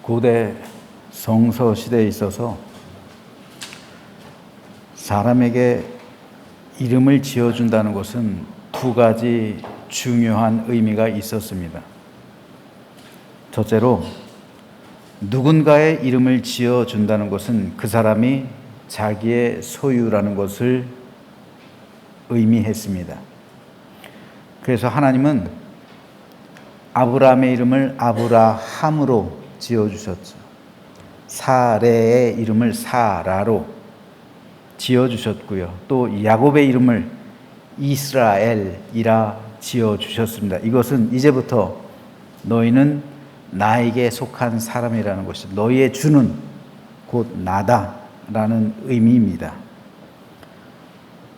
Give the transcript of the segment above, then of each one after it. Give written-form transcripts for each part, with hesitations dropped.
고대 성서 시대에 있어서 사람에게 이름을 지어준다는 것은 두 가지 중요한 의미가 있었습니다. 첫째로, 누군가의 이름을 지어준다는 것은 그 사람이 자기의 소유라는 것을 의미했습니다. 그래서 하나님은 아브라함의 이름을 아브라함으로 지어주셨죠. 사레의 이름을 사라로 지어주셨고요. 또 야곱의 이름을 이스라엘이라 지어주셨습니다. 이것은 이제부터 너희는 나에게 속한 사람이라는 것이, 너희의 주는 곧 나다라는 의미입니다.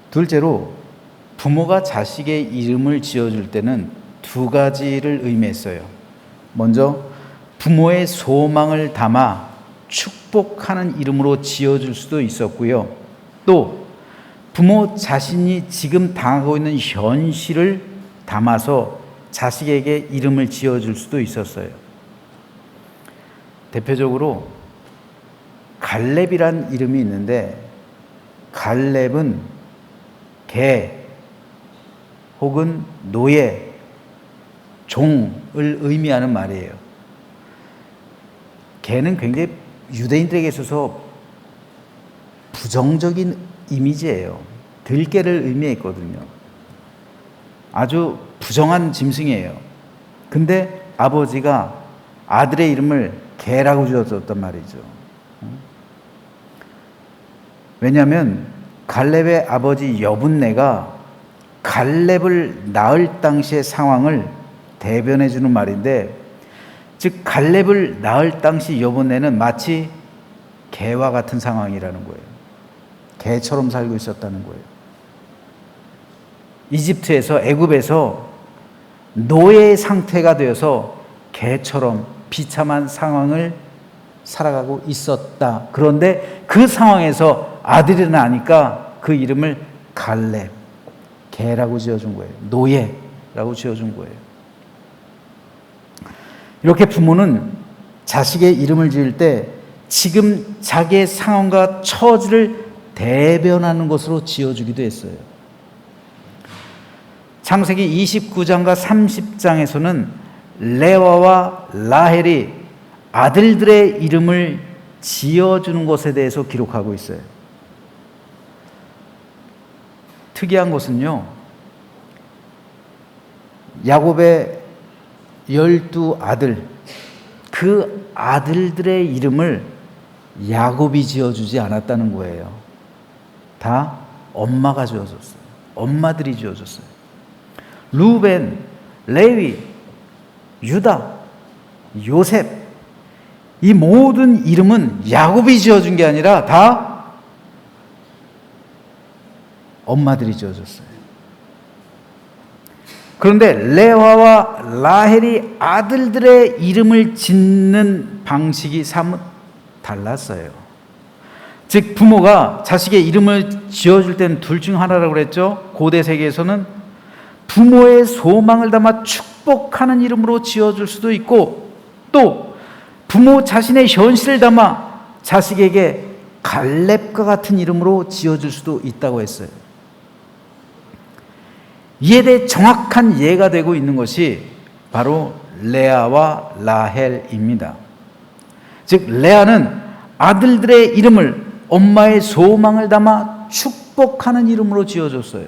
둘째로, 부모가 자식의 이름을 지어줄 때는 두 가지를 의미했어요. 먼저 부모의 소망을 담아 축복하는 이름으로 지어줄 수도 있었고요. 또 부모 자신이 지금 당하고 있는 현실을 담아서 자식에게 이름을 지어줄 수도 있었어요. 대표적으로 갈렙이란 이름이 있는데, 갈렙은 개 혹은 노예, 종을 의미하는 말이에요. 개는 굉장히 유대인들에게 있어서 부정적인 이미지예요. 들개를 의미했거든요. 아주 부정한 짐승이에요. 근데 아버지가 아들의 이름을 개라고 지어줬단 말이죠. 왜냐하면 갈렙의 아버지 여분네가 갈렙을 낳을 당시의 상황을 대변해 주는 말인데, 즉 갈렙을 낳을 당시 여분네는 마치 개와 같은 상황이라는 거예요. 개처럼 살고 있었다는 거예요. 이집트에서, 애굽에서 노예의 상태가 되어서 개처럼 비참한 상황을 살아가고 있었다. 그런데 그 상황에서 아들이 나니까 그 이름을 갈렙, 개라고 지어준 거예요. 노예라고 지어준 거예요. 이렇게 부모는 자식의 이름을 지을 때 지금 자기의 상황과 처지를 대변하는 것으로 지어주기도 했어요. 창세기 29장과 30장에서는 레와와 라헬이 아들들의 이름을 지어주는 것에 대해서 기록하고 있어요. 특이한 것은요, 야곱의 12아들, 그 아들들의 이름을 야곱이 지어주지 않았다는 거예요. 다 엄마가 지어줬어요. 엄마들이 지어줬어요. 루벤, 레위, 유다, 요셉, 이 모든 이름은 야곱이 지어준 게 아니라 다 엄마들이 지어줬어요. 그런데 레와와 라헬이 아들들의 이름을 짓는 방식이 사뭇 달랐어요. 즉 부모가 자식의 이름을 지어줄 때는 둘 중 하나라고 그랬죠. 고대 세계에서는 부모의 소망을 담아 축복하는 이름으로 지어줄 수도 있고, 또 부모 자신의 현실을 담아 자식에게 갈렙과 같은 이름으로 지어줄 수도 있다고 했어요. 이에 대해 정확한 예가 되고 있는 것이 바로 레아와 라헬입니다. 즉 레아는 아들들의 이름을 엄마의 소망을 담아 축복하는 이름으로 지어줬어요.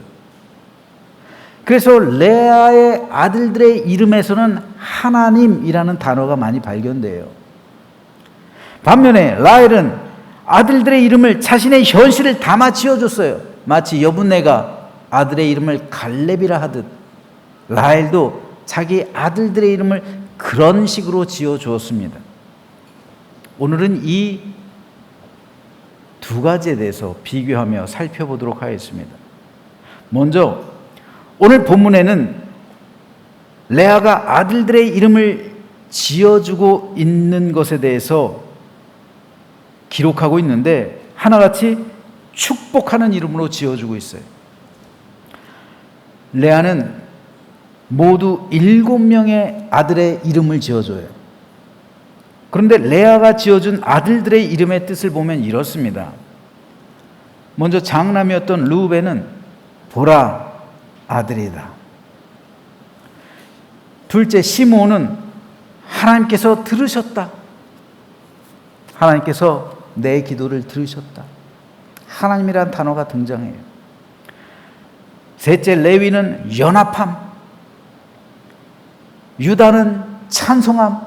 그래서 레아의 아들들의 이름에서는 하나님이라는 단어가 많이 발견돼요. 반면에 라헬은 아들들의 이름을 자신의 현실을 담아 지어줬어요. 마치 여분네가 아들의 이름을 갈렙이라 하듯 라헬도 자기 아들들의 이름을 그런 식으로 지어주었습니다. 오늘은 이 두 가지에 대해서 비교하며 살펴보도록 하겠습니다. 먼저 오늘 본문에는 레아가 아들들의 이름을 지어주고 있는 것에 대해서 기록하고 있는데, 하나같이 축복하는 이름으로 지어주고 있어요. 레아는 모두 7명의 아들의 이름을 지어줘요. 그런데 레아가 지어준 아들들의 이름의 뜻을 보면 이렇습니다. 먼저 장남이었던 르우벤은 보라 아들이다. 둘째 시므온은 하나님께서 들으셨다. 하나님께서 내 기도를 들으셨다. 하나님이란 단어가 등장해요. 셋째 레위는 연합함, 유다는 찬송함,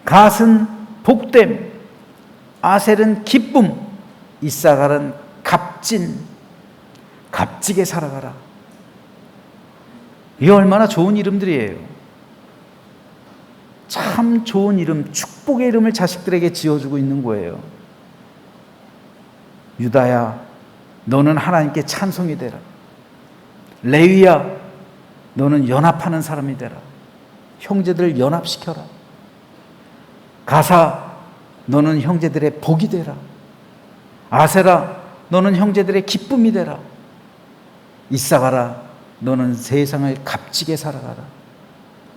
갓은 복됨, 아셀은 기쁨, 이사갈은 값진, 값지게 살아가라. 이게 얼마나 좋은 이름들이에요. 참 좋은 이름, 축복의 이름을 자식들에게 지어주고 있는 거예요. 유다야, 너는 하나님께 찬송이 되라. 레위야, 너는 연합하는 사람이 되라. 형제들을 연합시켜라. 가사, 너는 형제들의 복이 되라. 아세라, 너는 형제들의 기쁨이 되라. 이사가라, 너는 세상을 값지게 살아가라.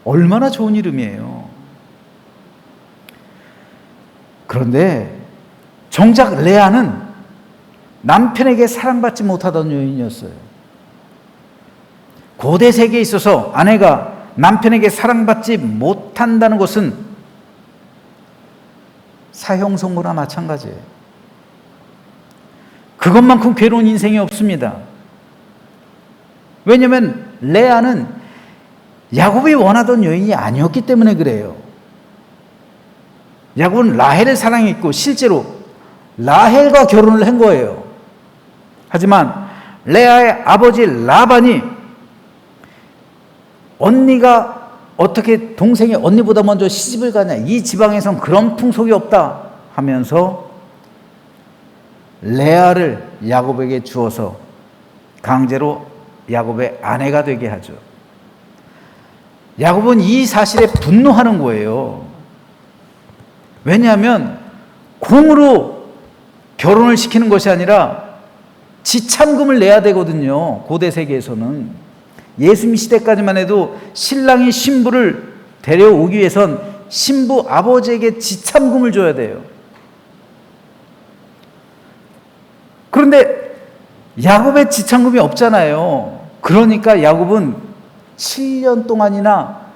얼마나 좋은 이름이에요. 그런데 정작 레아는 남편에게 사랑받지 못하던 여인이었어요. 고대 세계에 있어서 아내가 남편에게 사랑받지 못한다는 것은 사형선고나 마찬가지예요. 그것만큼 괴로운 인생이 없습니다. 왜냐하면 레아는 야곱이 원하던 여인이 아니었기 때문에 그래요. 야곱은 라헬을 사랑했고 실제로 라헬과 결혼을 한 거예요. 하지만 레아의 아버지 라반이 언니가 어떻게 동생이 언니보다 먼저 시집을 가냐, 이 지방에선 그런 풍속이 없다 하면서 레아를 야곱에게 주어서 강제로 야곱의 아내가 되게 하죠. 야곱은 이 사실에 분노하는 거예요. 왜냐하면 공으로 결혼을 시키는 것이 아니라 지참금을 내야 되거든요. 고대 세계에서는. 예수님 시대까지만 해도 신랑이 신부를 데려오기 위해선 신부 아버지에게 지참금을 줘야 돼요. 그런데 야곱의 지참금이 없잖아요. 그러니까 야곱은 7년 동안이나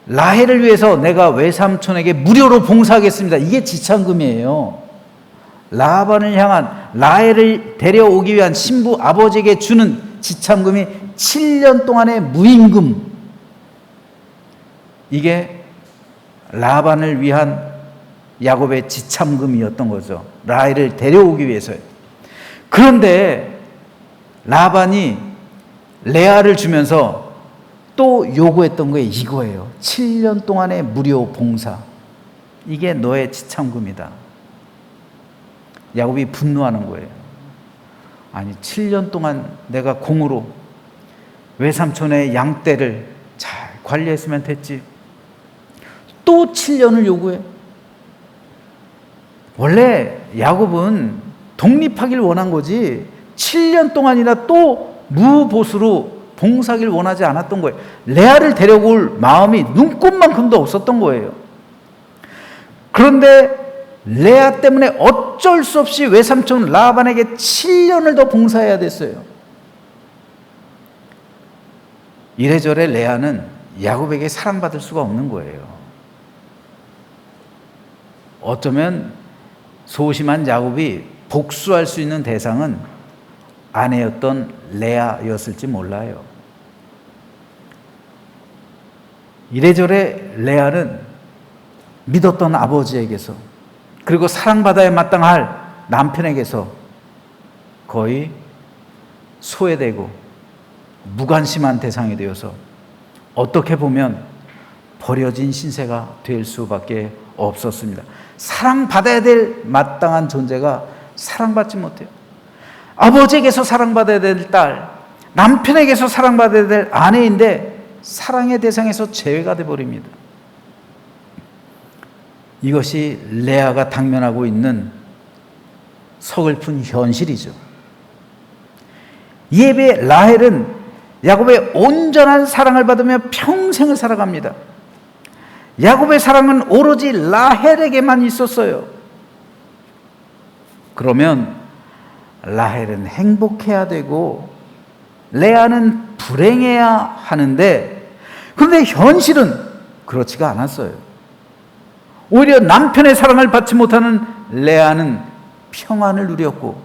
라헬을 위해서 내가 외삼촌에게 무료로 봉사하겠습니다. 이게 지참금이에요. 라반을 향한 라헬을 데려오기 위한 신부 아버지에게 주는 지참금이 7년 동안의 무임금. 이게 라반을 위한 야곱의 지참금이었던 거죠. 라헬을 데려오기 위해서요. 그런데 라반이 레아를 주면서 또 요구했던 게 이거예요. 7년 동안의 무료 봉사. 이게 너의 지참금이다. 야곱이 분노하는 거예요. 아니 7년 동안 내가 공으로 외삼촌의 양떼를 잘 관리했으면 됐지. 또 7년을 요구해. 원래 야곱은 독립하길 원한 거지 7년 동안이나 또 무보수로 봉사하길 원하지 않았던 거예요. 레아를 데려올 마음이 눈꼽만큼도 없었던 거예요. 그런데 레아 때문에 어쩔 수 없이 외삼촌 라반에게 7년을 더 봉사해야 됐어요. 이래저래 레아는 야곱에게 사랑받을 수가 없는 거예요. 어쩌면 소심한 야곱이 복수할 수 있는 대상은 아내였던 레아였을지 몰라요. 이래저래 레아는 믿었던 아버지에게서 그리고 사랑받아야 마땅할 남편에게서 거의 소외되고 무관심한 대상이 되어서 어떻게 보면 버려진 신세가 될 수밖에 없었습니다. 사랑받아야 될 마땅한 존재가 사랑받지 못해요. 아버지에게서 사랑받아야 될 딸, 남편에게서 사랑받아야 될 아내인데 사랑의 대상에서 제외가 되어버립니다. 이것이 레아가 당면하고 있는 서글픈 현실이죠. 이에 비해 라헬은 야곱의 온전한 사랑을 받으며 평생을 살아갑니다. 야곱의 사랑은 오로지 라헬에게만 있었어요. 그러면 라헬은 행복해야 되고 레아는 불행해야 하는데, 그런데 현실은 그렇지가 않았어요. 오히려 남편의 사랑을 받지 못하는 레아는 평안을 누렸고,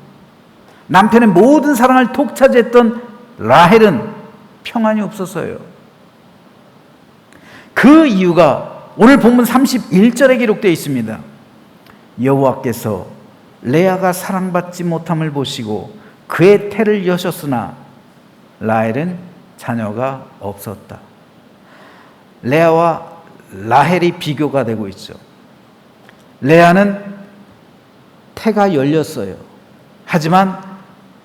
남편의 모든 사랑을 독차지했던 라헬은 평안이 없었어요. 그 이유가 오늘 본문 31절에 기록되어 있습니다. 여호와께서 레아가 사랑받지 못함을 보시고 그의 태를 여셨으나 라헬은 자녀가 없었다. 레아와 라헬이 비교가 되고 있죠. 레아는 태가 열렸어요. 하지만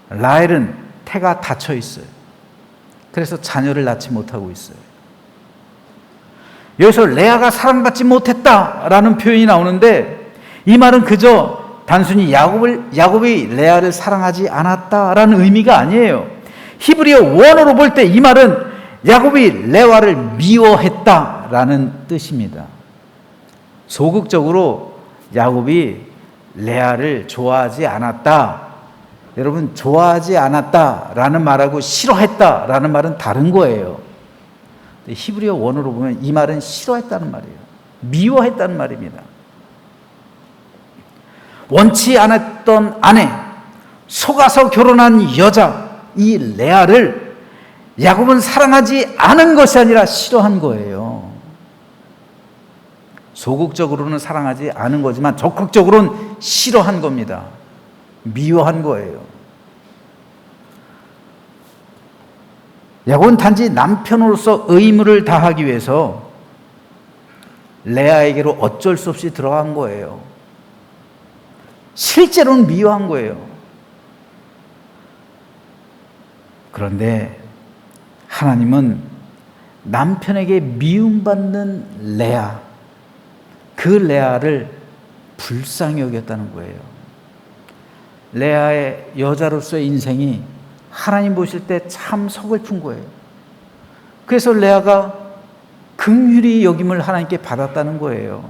라헬은 태가 닫혀 있어요. 그래서 자녀를 낳지 못하고 있어요. 여기서 레아가 사랑받지 못했다라는 표현이 나오는데, 이 말은 그저 단순히 야곱이 레아를 사랑하지 않았다라는 의미가 아니에요. 히브리어 원어로 볼 때 이 말은 야곱이 레아를 미워했다라는 뜻입니다. 소극적으로 야곱이 레아를 좋아하지 않았다. 여러분, 좋아하지 않았다라는 말하고 싫어했다라는 말은 다른 거예요. 히브리어 원어로 보면 이 말은 싫어했다는 말이에요. 미워했다는 말입니다. 원치 않았던 아내, 속아서 결혼한 여자, 이 레아를 야곱은 사랑하지 않은 것이 아니라 싫어한 거예요. 소극적으로는 사랑하지 않은 거지만 적극적으로는 싫어한 겁니다. 미워한 거예요. 야곱은 단지 남편으로서 의무를 다하기 위해서 레아에게로 어쩔 수 없이 들어간 거예요. 실제로는 미워한 거예요. 그런데 하나님은 남편에게 미움받는 레아, 그 레아를 불쌍히 여겼다는 거예요. 레아의 여자로서의 인생이 하나님 보실 때 참 서글픈 거예요. 그래서 레아가 긍휼히 여김을 하나님께 받았다는 거예요.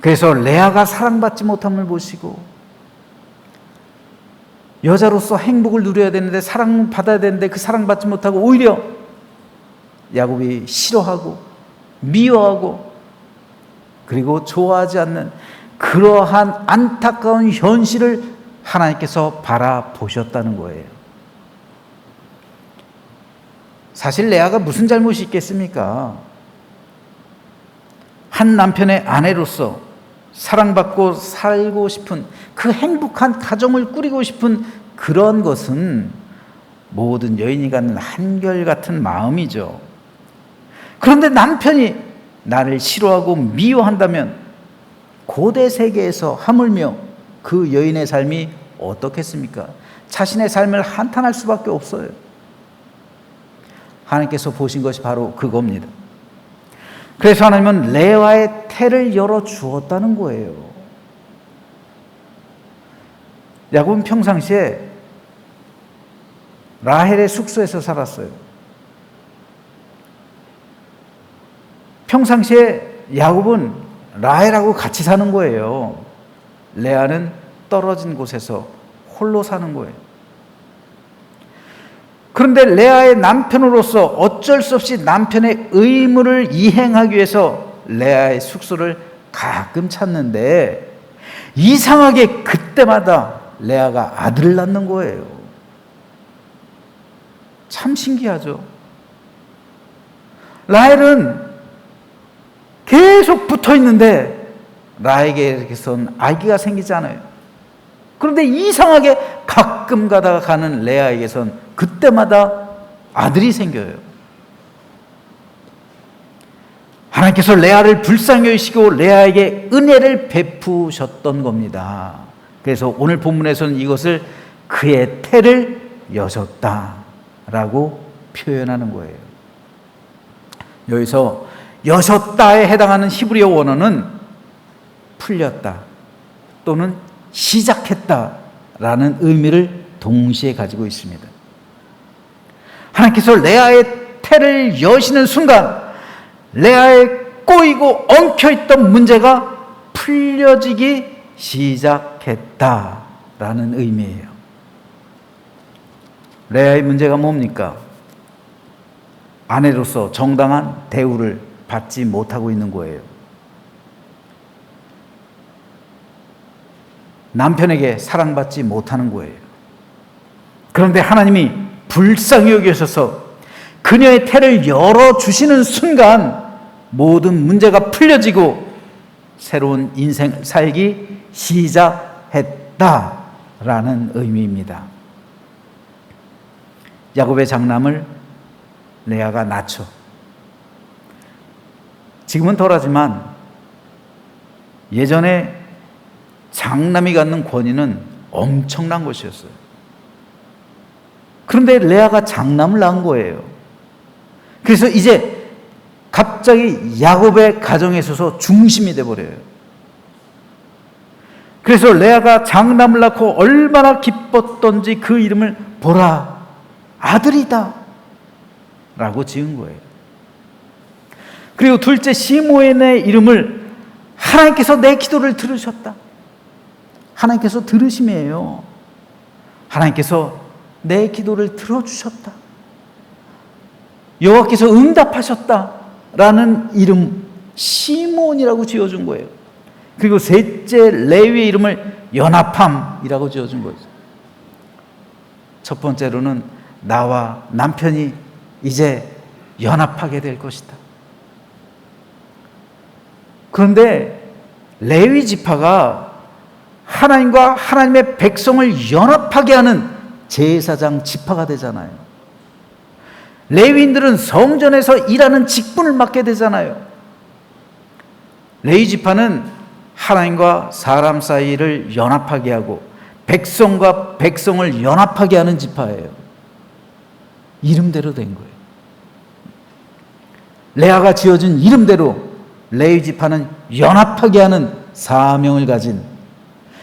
그래서 레아가 사랑받지 못함을 보시고, 여자로서 행복을 누려야 되는데 사랑받아야 되는데 그 사랑받지 못하고 오히려 야곱이 싫어하고 미워하고 그리고 좋아하지 않는 그러한 안타까운 현실을 하나님께서 바라보셨다는 거예요. 사실 레아가 무슨 잘못이 있겠습니까? 한 남편의 아내로서 사랑받고 살고 싶은, 그 행복한 가정을 꾸리고 싶은 그런 것은 모든 여인이 갖는 한결같은 마음이죠. 그런데 남편이 나를 싫어하고 미워한다면 고대 세계에서 하물며 그 여인의 삶이 어떻겠습니까? 자신의 삶을 한탄할 수밖에 없어요. 하나님께서 보신 것이 바로 그겁니다. 그래서 하나님은 레아의 태를 열어 주었다는 거예요. 야곱은 평상시에 라헬의 숙소에서 살았어요. 평상시에 야곱은 라헬하고 같이 사는 거예요. 레아는 떨어진 곳에서 홀로 사는 거예요. 그런데 레아의 남편으로서 어쩔 수 없이 남편의 의무를 이행하기 위해서 레아의 숙소를 가끔 찾는데, 이상하게 그때마다 레아가 아들을 낳는 거예요. 참 신기하죠. 라헬은 계속 붙어 있는데 라헬에게선 아기가 생기지 않아요. 그런데 이상하게 가끔 가다가 가는 레아에게선 그때마다 아들이 생겨요. 하나님께서 레아를 불쌍히 여기시고 레아에게 은혜를 베푸셨던 겁니다. 그래서 오늘 본문에서는 이것을 그의 태를 여셨다라고 표현하는 거예요. 여기서 여셨다에 해당하는 히브리어 원어는 풀렸다 또는 시작했다라는 의미를 동시에 가지고 있습니다. 하나님께서 레아의 태를 여시는 순간 레아의 꼬이고 엉켜있던 문제가 풀려지기 시작했다라는 의미예요. 레아의 문제가 뭡니까? 아내로서 정당한 대우를 받지 못하고 있는 거예요. 남편에게 사랑받지 못하는 거예요. 그런데 하나님이 불쌍히 여기셔서 그녀의 태를 열어주시는 순간 모든 문제가 풀려지고 새로운 인생을 살기 시작했다라는 의미입니다. 야곱의 장남을 레아가 낳죠. 지금은 덜하지만 예전에 장남이 갖는 권위는 엄청난 것이었어요. 그런데 레아가 장남을 낳은 거예요. 그래서 이제 갑자기 야곱의 가정에 있어서 중심이 돼버려요. 그래서 레아가 장남을 낳고 얼마나 기뻤던지 그 이름을 보라, 아들이다 라고 지은 거예요. 그리고 둘째 시므온의 이름을 하나님께서 내 기도를 들으셨다. 하나님께서 들으심이에요. 하나님께서 내 기도를 들어주셨다. 여호와께서 응답하셨다라는 이름 시므온이라고 지어준 거예요. 그리고 셋째 레위의 이름을 연합함이라고 지어준 거예요. 첫 번째로는 나와 남편이 이제 연합하게 될 것이다. 그런데 레위 지파가 하나님과 하나님의 백성을 연합하게 하는 제사장 지파가 되잖아요. 레위인들은 성전에서 일하는 직분을 맡게 되잖아요. 레위 지파는 하나님과 사람 사이를 연합하게 하고 백성과 백성을 연합하게 하는 지파예요. 이름대로 된 거예요. 레아가 지어준 이름대로 레위 지파는 연합하게 하는 사명을 가진,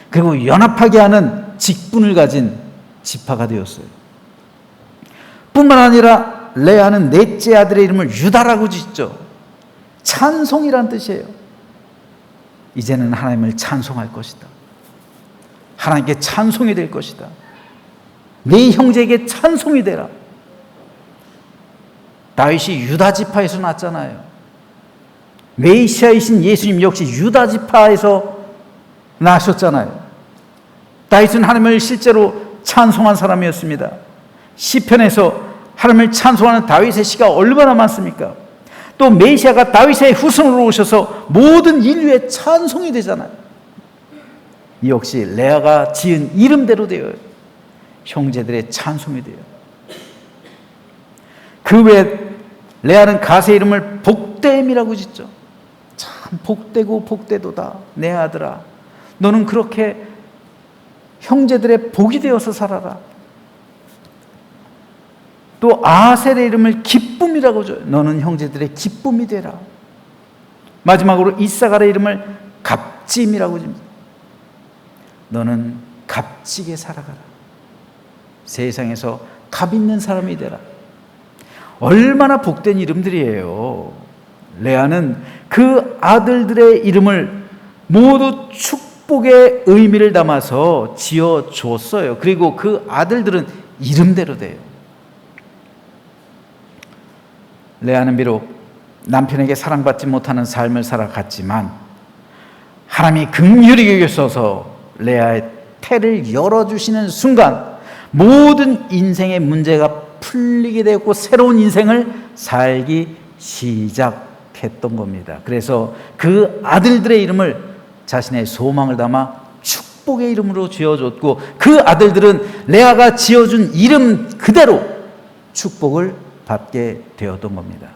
그리고 연합하게 하는 직분을 가진 지파가 되었어요. 뿐만 아니라 레아는 넷째 아들의 이름을 유다라고 짓죠. 찬송이란 뜻이에요. 이제는 하나님을 찬송할 것이다. 하나님께 찬송이 될 것이다. 네 형제에게 찬송이 되라. 다윗이 유다 지파에서 났잖아요. 메시아이신 예수님 역시 유다 지파에서 나셨잖아요. 다윗은 하나님을 실제로 찬송한 사람이었습니다. 시편에서 하나님을 찬송하는 다윗의 시가 얼마나 많습니까? 또 메시아가 다윗의 후손으로 오셔서 모든 인류의 찬송이 되잖아요. 역시 레아가 지은 이름대로 되어요. 형제들의 찬송이 돼요. 그 외에 레아는 가세 이름을 복됨이라고 짓죠. 참 복되고 복되도다 내 아들아, 너는 그렇게 형제들의 복이 되어서 살아라. 또 아셀의 이름을 기쁨이라고 줘요. 너는 형제들의 기쁨이 되라. 마지막으로 이사갈의 이름을 값짐이라고 줍니다. 너는 값지게 살아가라. 세상에서 값 있는 사람이 되라. 얼마나 복된 이름들이에요. 레아는 그 아들들의 이름을 모두 축복의 의미를 담아서 지어줬어요. 그리고 그 아들들은 이름대로 돼요. 레아는 비록 남편에게 사랑받지 못하는 삶을 살아갔지만 하나님이 긍휼히 여기셔서 레아의 태를 열어주시는 순간 모든 인생의 문제가 풀리게 되었고 새로운 인생을 살기 시작했던 겁니다. 그래서 그 아들들의 이름을 자신의 소망을 담아 축복의 이름으로 지어줬고 그 아들들은 레아가 지어준 이름 그대로 축복을 받게 되었던 겁니다.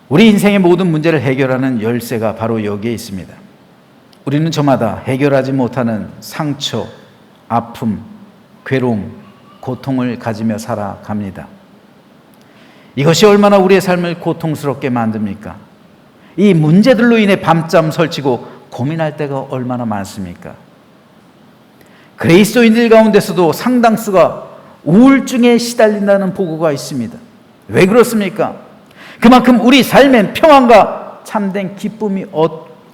우리 인생의 모든 문제를 해결하는 열쇠가 바로 여기에 있습니다. 우리는 저마다 해결하지 못하는 상처, 아픔, 괴로움, 고통을 가지며 살아갑니다. 이것이 얼마나 우리의 삶을 고통스럽게 만듭니까? 이 문제들로 인해 밤잠 설치고 고민할 때가 얼마나 많습니까? 그리스도인들 가운데서도 상당수가 우울증에 시달린다는 보고가 있습니다. 왜 그렇습니까? 그만큼 우리 삶엔 평안과 참된 기쁨이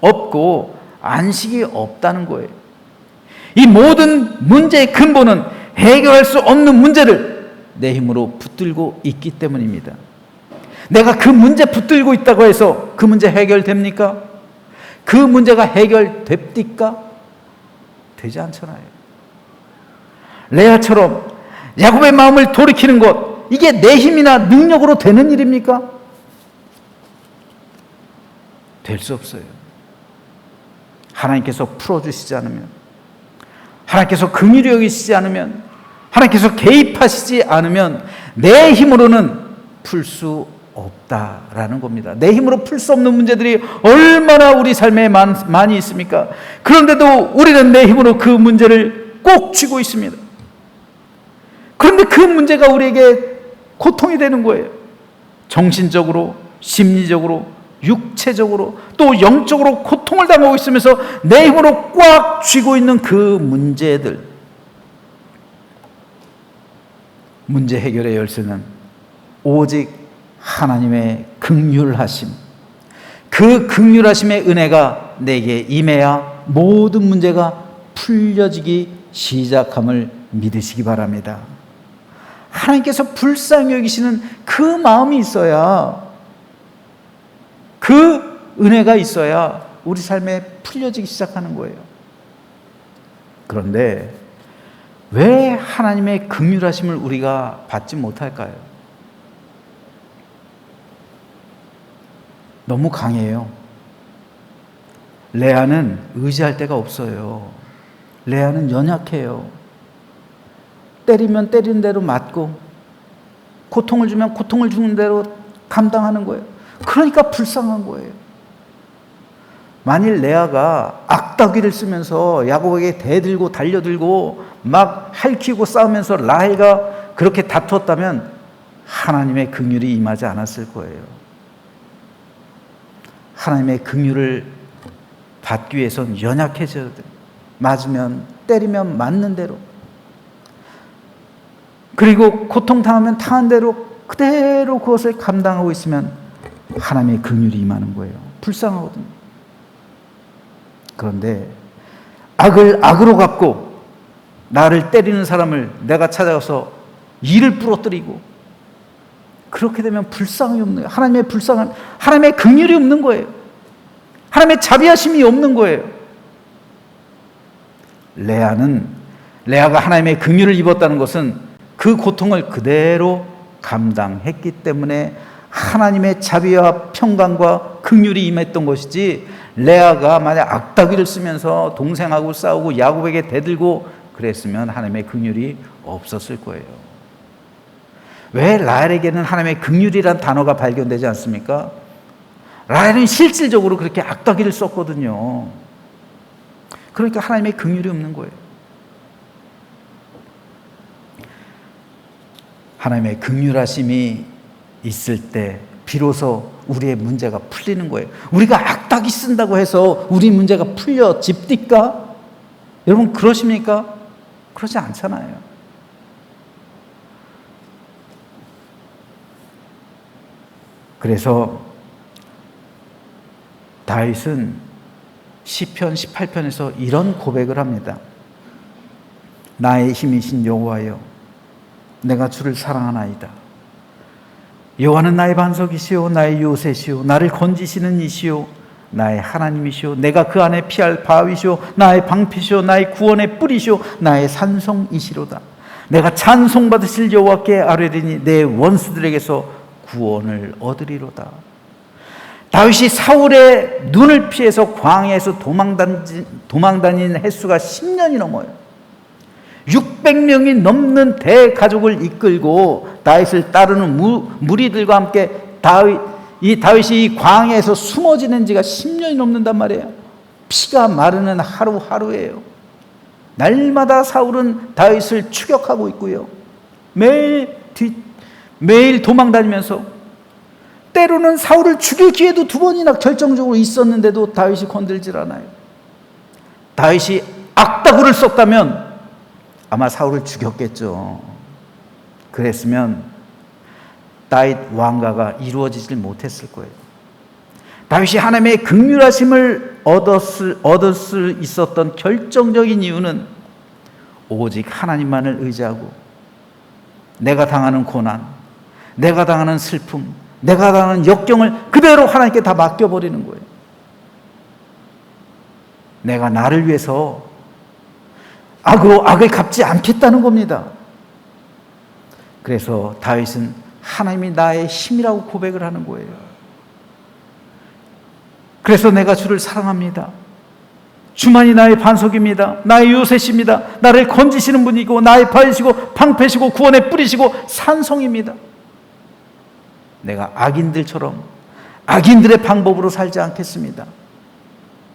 없고 안식이 없다는 거예요. 이 모든 문제의 근본은 해결할 수 없는 문제를 내 힘으로 붙들고 있기 때문입니다. 내가 그 문제 붙들고 있다고 해서 그 문제 해결됩니까? 그 문제가 해결됩니까? 되지 않잖아요. 레아처럼 야곱의 마음을 돌이키는 것, 이게 내 힘이나 능력으로 되는 일입니까? 될 수 없어요. 하나님께서 풀어주시지 않으면, 하나님께서 긍휼히 여기시지 않으면, 하나님께서 개입하시지 않으면 내 힘으로는 풀 수 없다라는 겁니다. 내 힘으로 풀 수 없는 문제들이 얼마나 우리 삶에 많이 있습니까? 그런데도 우리는 내 힘으로 그 문제를 꼭 쥐고 있습니다. 그런데 그 문제가 우리에게 고통이 되는 거예요. 정신적으로, 심리적으로, 육체적으로, 또 영적으로 고통을 당하고 있으면서 내 힘으로 꽉 쥐고 있는 그 문제들. 문제 해결의 열쇠는 오직 하나님의 긍휼하심, 그 긍휼하심의 은혜가 내게 임해야 모든 문제가 풀려지기 시작함을 믿으시기 바랍니다. 하나님께서 불쌍히 여기시는 그 마음이 있어야, 그 은혜가 있어야 우리 삶에 풀려지기 시작하는 거예요. 그런데 왜 하나님의 긍휼하심을 우리가 받지 못할까요? 너무 강해요. 레아는 의지할 데가 없어요. 레아는 연약해요. 때리면 때리는 대로 맞고, 고통을 주면 고통을 주는 대로 감당하는 거예요. 그러니까 불쌍한 거예요. 만일 레아가 악다귀를 쓰면서 야곱에게 대들고 달려들고 막 핥히고 싸우면서 라헬과 그렇게 다투었다면 하나님의 긍휼이 임하지 않았을 거예요. 하나님의 긍휼을 받기 위해서는 연약해져야 돼요. 맞으면, 때리면 맞는 대로, 그리고 고통당하면 당한 대로 그대로 그것을 감당하고 있으면 하나님의 긍휼이 임하는 거예요. 불쌍하거든요. 그런데 악을 악으로 갚고 나를 때리는 사람을 내가 찾아가서 이를 부러뜨리고, 그렇게 되면 불쌍함이 없는 거예요. 하나님의 불쌍함, 하나님의 긍휼이 없는 거예요. 하나님의 자비하심이 없는 거예요. 레아가 하나님의 긍휼을 입었다는 것은 그 고통을 그대로 감당했기 때문에 하나님의 자비와 평강과 긍휼이 임했던 것이지, 레아가 만약 악다귀를 쓰면서 동생하고 싸우고 야곱에게 대들고 그랬으면 하나님의 긍휼이 없었을 거예요. 왜 라헬에게는 하나님의 긍휼이란 단어가 발견되지 않습니까? 라헬은 실질적으로 그렇게 악다귀를 썼거든요. 그러니까 하나님의 긍휼이 없는 거예요. 하나님의 긍휼하심이 있을 때 비로소 우리의 문제가 풀리는 거예요. 우리가 악다귀 쓴다고 해서 우리 문제가 풀려집니까? 여러분 그러십니까? 그러지 않잖아요. 그래서 다윗은 시편 18편에서 이런 고백을 합니다. 나의 힘이신 여호와여, 내가 주를 사랑하나이다. 여호와는 나의 반석이시오, 나의 요새시오, 나를 건지시는 이시오, 나의 하나님이시오, 내가 그 안에 피할 바위시오, 나의 방피시오, 나의 구원의 뿌리시오, 나의 산성이시로다. 내가 찬송받으실 여호와께 아뢰리니 내 원수들에게서 구원을 얻으리로다. 다윗이 사울의 눈을 피해서 광야에서 도망다닌 횟수가 10년이 넘어요. 600명이 넘는 대가족을 이끌고 다윗을 따르는 무리들과 함께 다윗이 이 광야에서 숨어 지낸 지가 10년이 넘는단 말이에요. 피가 마르는 하루하루예요. 날마다 사울은 다윗을 추격하고 있고요. 매일 도망다니면서, 때로는 사울을 죽일 기회도 2번이나 결정적으로 있었는데도 다윗이 건들질 않아요. 다윗이 악다구를 썼다면 아마 사울을 죽였겠죠. 그랬으면 다윗 왕가가 이루어지질 못했을 거예요. 다윗이 하나님의 긍휼하심을 얻을 수 있었던 결정적인 이유는 오직 하나님만을 의지하고 내가 당하는 고난, 내가 당하는 슬픔, 내가 당하는 역경을 그대로 하나님께 다 맡겨버리는 거예요. 내가 나를 위해서 악으로 악을 갚지 않겠다는 겁니다. 그래서 다윗은 하나님이 나의 힘이라고 고백을 하는 거예요. 그래서 내가 주를 사랑합니다. 주만이 나의 반석입니다. 나의 요새십니다. 나를 건지시는 분이고 나의 바위시고 방패시고 구원의 뿌리시고 산성입니다. 내가 악인들처럼 악인들의 방법으로 살지 않겠습니다.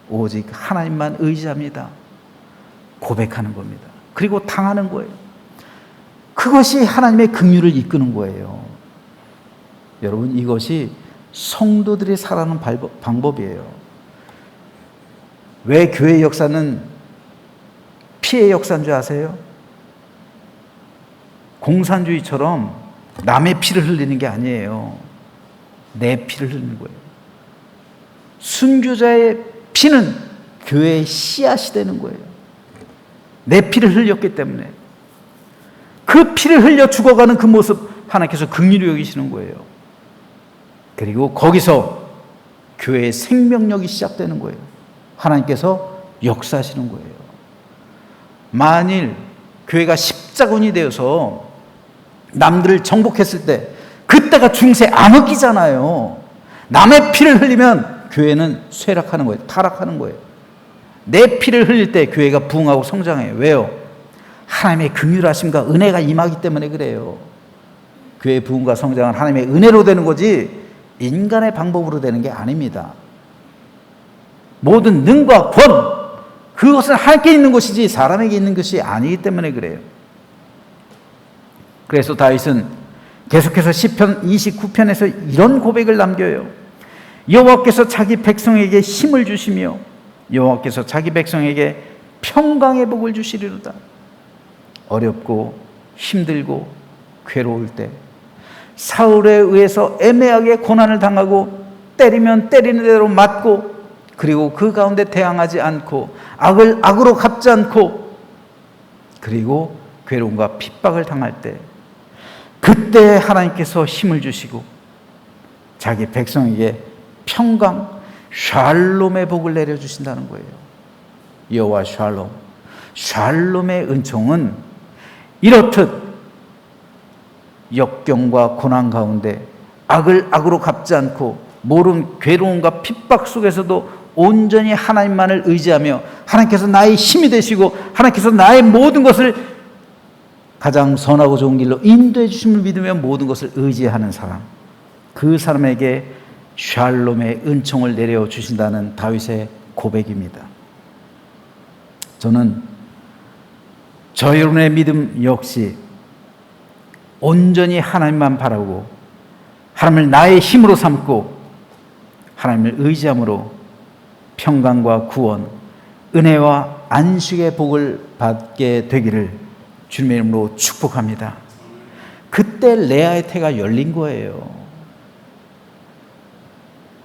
오직 하나님만 의지합니다. 고백하는 겁니다. 그리고 당하는 거예요. 그것이 하나님의 긍휼을 이끄는 거예요. 여러분, 이것이 성도들이 살아가는 방법이에요. 왜 교회 역사는 피해 역사인 줄 아세요? 공산주의처럼 남의 피를 흘리는 게 아니에요. 내 피를 흘리는 거예요. 순교자의 피는 교회의 씨앗이 되는 거예요. 내 피를 흘렸기 때문에 그 피를 흘려 죽어가는 그 모습 하나님께서 긍휼히 여기시는 거예요. 그리고 거기서 교회의 생명력이 시작되는 거예요. 하나님께서 역사하시는 거예요. 만일 교회가 십자군이 되어서 남들을 정복했을 때 그때가 중세 암흑기잖아요. 남의 피를 흘리면 교회는 쇠락하는 거예요. 타락하는 거예요. 내 피를 흘릴 때 교회가 부흥하고 성장해요. 왜요? 하나님의 긍휼하심과 은혜가 임하기 때문에 그래요. 교회의 부흥과 성장은 하나님의 은혜로 되는 거지 인간의 방법으로 되는 게 아닙니다. 모든 능과 권, 그것은 하나님께 있는 것이지 사람에게 있는 것이 아니기 때문에 그래요. 그래서 다윗은 계속해서 시편 29편에서 이런 고백을 남겨요. 여호와께서 자기 백성에게 힘을 주시며 여호와께서 자기 백성에게 평강의 복을 주시리로다. 어렵고 힘들고 괴로울 때, 사울에 의해서 애매하게 고난을 당하고 때리면 때리는 대로 맞고, 그리고 그 가운데 대항하지 않고 악을 악으로 갚지 않고, 그리고 괴로움과 핍박을 당할 때, 그때 하나님께서 힘을 주시고 자기 백성에게 평강, 샬롬의 복을 내려주신다는 거예요. 여호와 샬롬, 샬롬의 은총은 이렇듯 역경과 고난 가운데 악을 악으로 갚지 않고 모른 괴로움과 핍박 속에서도 온전히 하나님만을 의지하며 하나님께서 나의 힘이 되시고 하나님께서 나의 모든 것을 가장 선하고 좋은 길로 인도해 주심을 믿으며 모든 것을 의지하는 사람, 그 사람에게 샬롬의 은총을 내려주신다는 다윗의 고백입니다. 저는 저 여러분의 믿음 역시 온전히 하나님만 바라고 하나님을 나의 힘으로 삼고 하나님을 의지함으로 평강과 구원, 은혜와 안식의 복을 받게 되기를 주님의 이름으로 축복합니다. 그때 레아의 태가 열린 거예요.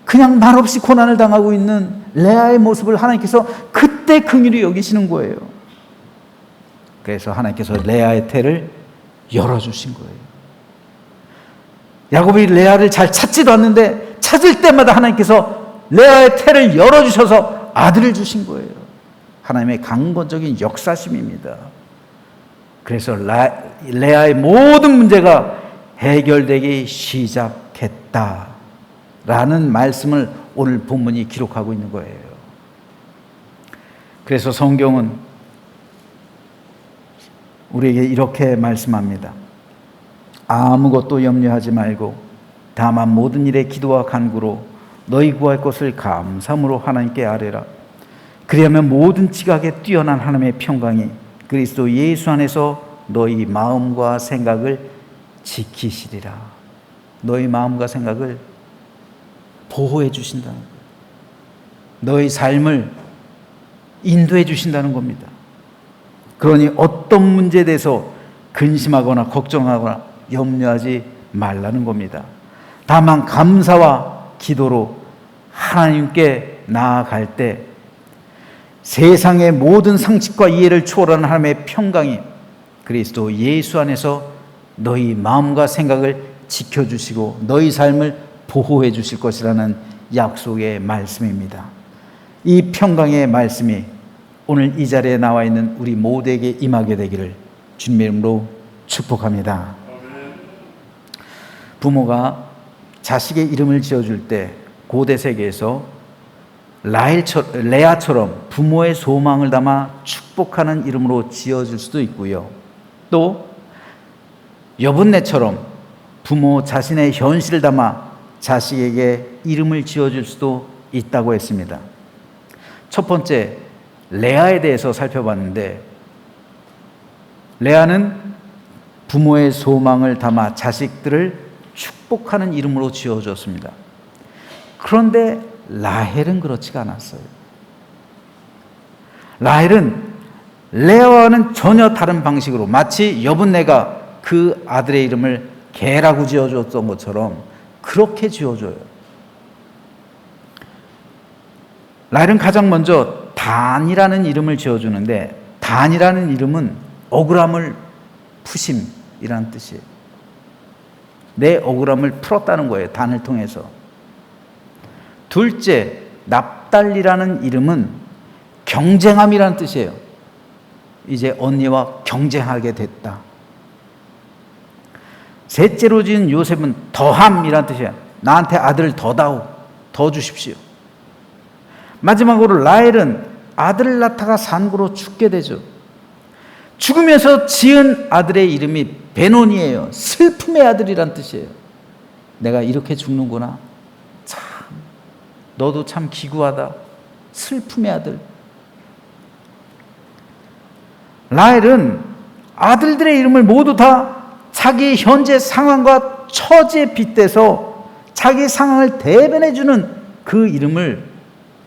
그냥 말없이 고난을 당하고 있는 레아의 모습을 하나님께서 그때 긍휼히 여기시는 거예요. 그래서 하나님께서 레아의 태를 열어주신 거예요. 야곱이 레아를 잘 찾지도 않는데 찾을 때마다 하나님께서 레아의 태를 열어주셔서 아들을 주신 거예요. 하나님의 강권적인 역사심입니다. 그래서 레아의 모든 문제가 해결되기 시작했다라는 말씀을 오늘 본문이 기록하고 있는 거예요. 그래서 성경은 우리에게 이렇게 말씀합니다. 아무것도 염려하지 말고 다만 모든 일에 기도와 간구로 너희 구할 것을 감사함으로 하나님께 아뢰라. 그리하면 모든 지각에 뛰어난 하나님의 평강이 그리스도 예수 안에서 너희 마음과 생각을 지키시리라. 너희 마음과 생각을 보호해 주신다는 거예요. 너희 삶을 인도해 주신다는 겁니다. 그러니 어떤 문제에 대해서 근심하거나 걱정하거나 염려하지 말라는 겁니다. 다만 감사와 기도로 하나님께 나아갈 때 세상의 모든 상식과 이해를 초월하는 하나님의 평강이 그리스도 예수 안에서 너희 마음과 생각을 지켜주시고 너희 삶을 보호해 주실 것이라는 약속의 말씀입니다. 이 평강의 말씀이 오늘 이 자리에 나와 있는 우리 모두에게 임하게 되기를 주님의 이름으로 축복합니다. 부모가 자식의 이름을 지어줄 때 고대 세계에서 레아처럼 부모의 소망을 담아 축복하는 이름으로 지어줄 수도 있고요. 또 여분네처럼 부모 자신의 현실을 담아 자식에게 이름을 지어줄 수도 있다고 했습니다. 첫 번째, 레아에 대해서 살펴봤는데 레아는 부모의 소망을 담아 자식들을 축복하는 이름으로 지어줬습니다. 그런데 라헬은 그렇지가 않았어요. 라헬은 레아와는 전혀 다른 방식으로 마치 여분네가 그 아들의 이름을 게라고 지어줬던 것처럼 그렇게 지어줘요. 라헬은 가장 먼저 단이라는 이름을 지어주는데 단이라는 이름은 억울함을 푸심이라는 뜻이에요. 내 억울함을 풀었다는 거예요. 단을 통해서. 둘째, 납달리라는 이름은 경쟁함이라는 뜻이에요. 이제 언니와 경쟁하게 됐다. 셋째로 지은 요셉은 더함이라는 뜻이에요. 나한테 아들을 더 다오, 더 주십시오. 마지막으로 라헬은 아들을 낳다가 산고로 죽게 되죠. 죽으면서 지은 아들의 이름이 베논이에요. 슬픔의 아들이란 뜻이에요. 내가 이렇게 죽는구나. 참, 너도 참 기구하다. 슬픔의 아들. 라헬은 아들들의 이름을 모두 다 자기 현재 상황과 처지에 빗대서 자기 상황을 대변해주는 그 이름을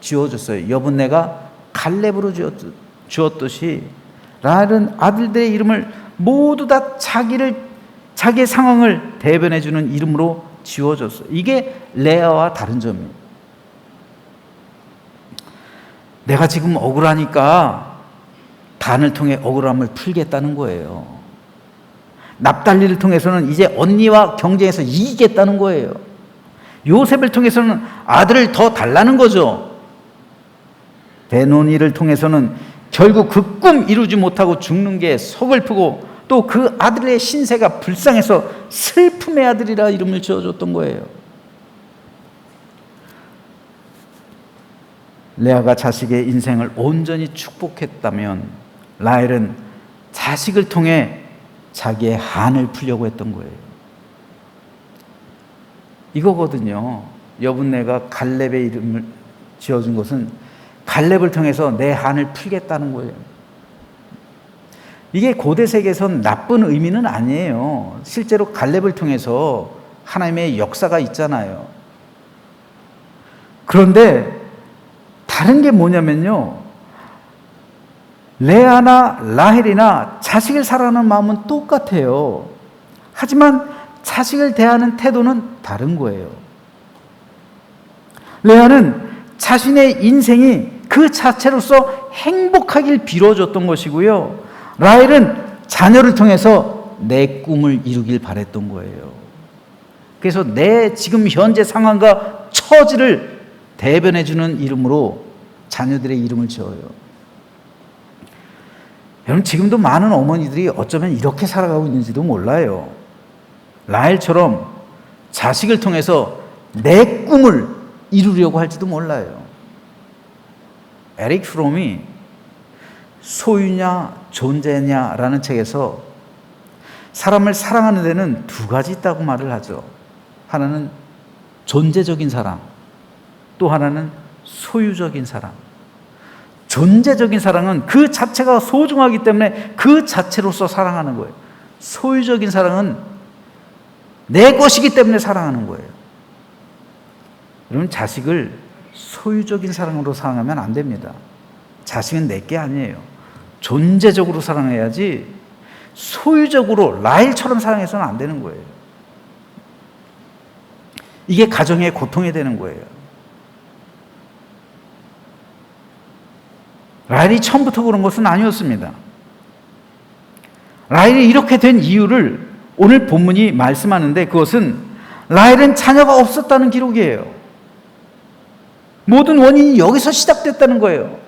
지어줬어요. 여분네가 갈렙으로 지었듯이 라헬은 아들들의 이름을 모두 다 자기의 상황을 대변해주는 이름으로 지어줬어요. 이게 레아와 다른 점이에요. 내가 지금 억울하니까 단을 통해 억울함을 풀겠다는 거예요. 납달리를 통해서는 이제 언니와 경쟁해서 이기겠다는 거예요. 요셉을 통해서는 아들을 더 달라는 거죠. 베노니를 통해서는 결국 그 꿈 이루지 못하고 죽는 게 서글프고 또 그 아들의 신세가 불쌍해서 슬픔의 아들이라 이름을 지어줬던 거예요. 레아가 자식의 인생을 온전히 축복했다면 라헬은 자식을 통해 자기의 한을 풀려고 했던 거예요. 이거거든요. 여분네가 갈렙의 이름을 지어준 것은 갈렙을 통해서 내 한을 풀겠다는 거예요. 이게 고대 세계에선 나쁜 의미는 아니에요. 실제로 갈렙을 통해서 하나님의 역사가 있잖아요. 그런데 다른 게 뭐냐면요. 레아나 라헬이나 자식을 사랑하는 마음은 똑같아요. 하지만 자식을 대하는 태도는 다른 거예요. 레아는 자신의 인생이 그 자체로서 행복하길 빌어줬던 것이고요. 라헬은 자녀를 통해서 내 꿈을 이루길 바랬던 거예요. 그래서 내 지금 현재 상황과 처지를 대변해주는 이름으로 자녀들의 이름을 지어요. 여러분, 지금도 많은 어머니들이 어쩌면 이렇게 살아가고 있는지도 몰라요. 라헬처럼 자식을 통해서 내 꿈을 이루려고 할지도 몰라요. 에릭 프롬이 소유냐 존재냐라는 책에서 사람을 사랑하는 데는 두 가지 있다고 말을 하죠. 하나는 존재적인 사랑, 또 하나는 소유적인 사랑. 존재적인 사랑은 그 자체가 소중하기 때문에 그 자체로서 사랑하는 거예요. 소유적인 사랑은 내 것이기 때문에 사랑하는 거예요. 여러분, 자식을 소유적인 사랑으로 사랑하면 안 됩니다. 자식은 내 게 아니에요. 존재적으로 사랑해야지 소유적으로 라헬처럼 사랑해서는 안 되는 거예요. 이게 가정의 고통이 되는 거예요. 라헬이 처음부터 그런 것은 아니었습니다. 라헬이 이렇게 된 이유를 오늘 본문이 말씀하는데, 그것은 라헬은 자녀가 없었다는 기록이에요. 모든 원인이 여기서 시작됐다는 거예요.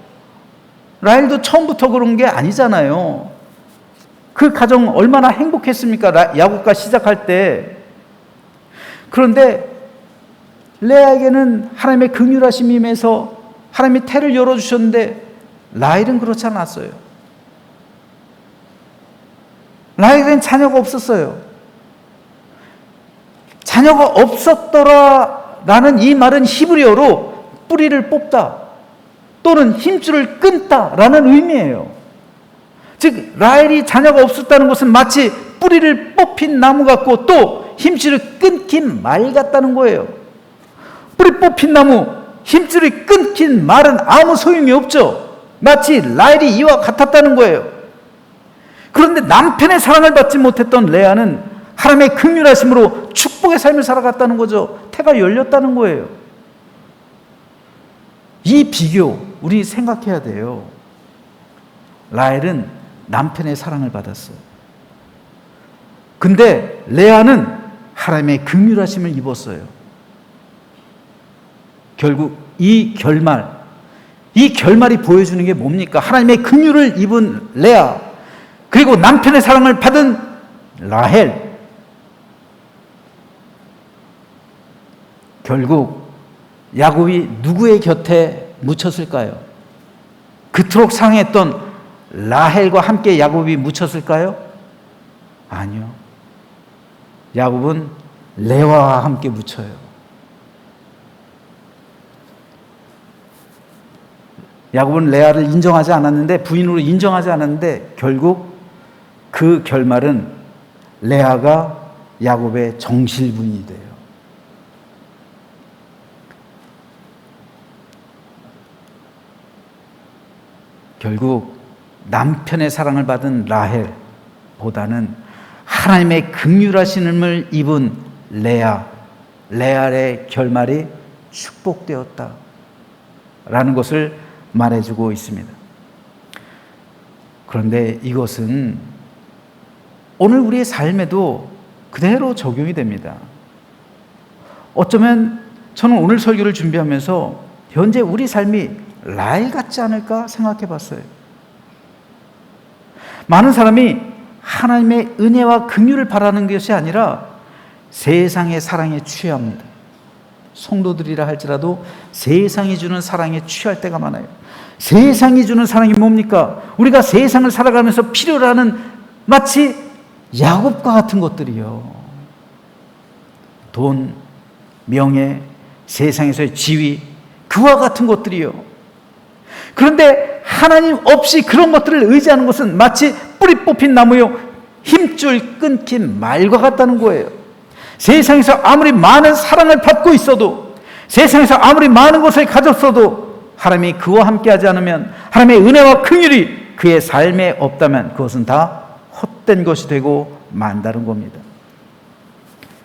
라헬도 처음부터 그런 게 아니잖아요. 그 가정 얼마나 행복했습니까? 야곱과 시작할 때. 그런데 레아에게는 하나님의 긍휼하심이 임해서 하나님이 태를 열어주셨는데, 라헬은 그렇지 않았어요. 라헬은 자녀가 없었어요. 자녀가 없었더라라는 이 말은 히브리어로 뿌리를 뽑다 또는 힘줄을 끊다라는 의미예요. 즉 라헬이 자녀가 없었다는 것은 마치 뿌리를 뽑힌 나무 같고 또 힘줄을 끊긴 말 같다는 거예요. 뿌리 뽑힌 나무, 힘줄이 끊긴 말은 아무 소용이 없죠. 마치 라헬이 이와 같았다는 거예요. 그런데 남편의 사랑을 받지 못했던 레아는 하나님의 긍휼하심으로 축복의 삶을 살아갔다는 거죠. 태가 열렸다는 거예요. 이 비교 우리 생각해야 돼요. 라헬은 남편의 사랑을 받았어요. 근데 레아는 하나님의 긍휼하심을 입었어요. 결국 이 결말이 보여주는 게 뭡니까? 하나님의 긍휼을 입은 레아, 그리고 남편의 사랑을 받은 라헬. 결국 야곱이 누구의 곁에 묻혔을까요? 그토록 사랑했던 라헬과 함께 야곱이 묻혔을까요? 아니요. 야곱은 레아와 함께 묻혀요. 야곱은 레아를 인정하지 않았는데, 부인으로 인정하지 않았는데, 결국 그 결말은 레아가 야곱의 정실부인이 돼요. 결국 남편의 사랑을 받은 라헬보다는 하나님의 긍휼하심을 입은 레아의 결말이 축복되었다 라는 것을 말해주고 있습니다. 그런데 이것은 오늘 우리의 삶에도 그대로 적용이 됩니다. 어쩌면 저는 오늘 설교를 준비하면서 현재 우리 삶이 라헬 같지 않을까 생각해 봤어요. 많은 사람이 하나님의 은혜와 긍휼을 바라는 것이 아니라 세상의 사랑에 취합니다. 성도들이라 할지라도 세상이 주는 사랑에 취할 때가 많아요. 세상이 주는 사랑이 뭡니까? 우리가 세상을 살아가면서 필요로 하는 마치 야곱과 같은 것들이요. 돈, 명예, 세상에서의 지위, 그와 같은 것들이요. 그런데 하나님 없이 그런 것들을 의지하는 것은 마치 뿌리 뽑힌 나무요, 힘줄 끊긴 말과 같다는 거예요. 세상에서 아무리 많은 사랑을 받고 있어도, 세상에서 아무리 많은 것을 가졌어도 하나님이 그와 함께하지 않으면, 하나님의 은혜와 긍휼이 그의 삶에 없다면 그것은 다 헛된 것이 되고 만다는 겁니다.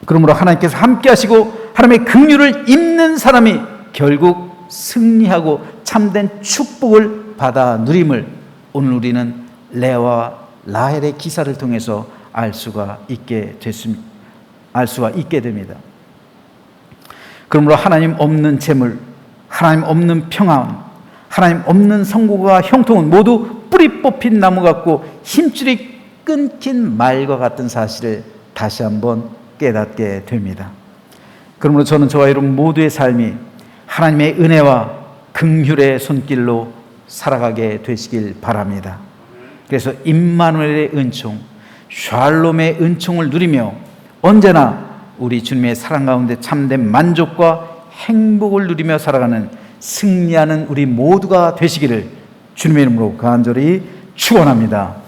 그러므로 하나님께서 함께하시고 하나님의 긍휼을 입는 사람이 결국 승리하고 참된 축복을 받아 누림을 오늘 우리는 레아와 라헬의 기사를 통해서 알 수가 있게 됩니다. 그러므로 하나님 없는 재물, 하나님 없는 평안, 하나님 없는 성공과 형통은 모두 뿌리 뽑힌 나무 같고 힘줄이 끊긴 말과 같은 사실을 다시 한번 깨닫게 됩니다. 그러므로 저는 저와 여러분 모두의 삶이 하나님의 은혜와 긍휼의 손길로 살아가게 되시길 바랍니다. 그래서 임마누엘의 은총, 샬롬의 은총을 누리며 언제나 우리 주님의 사랑 가운데 참된 만족과 행복을 누리며 살아가는 승리하는 우리 모두가 되시기를 주님의 이름으로 간절히 축원합니다.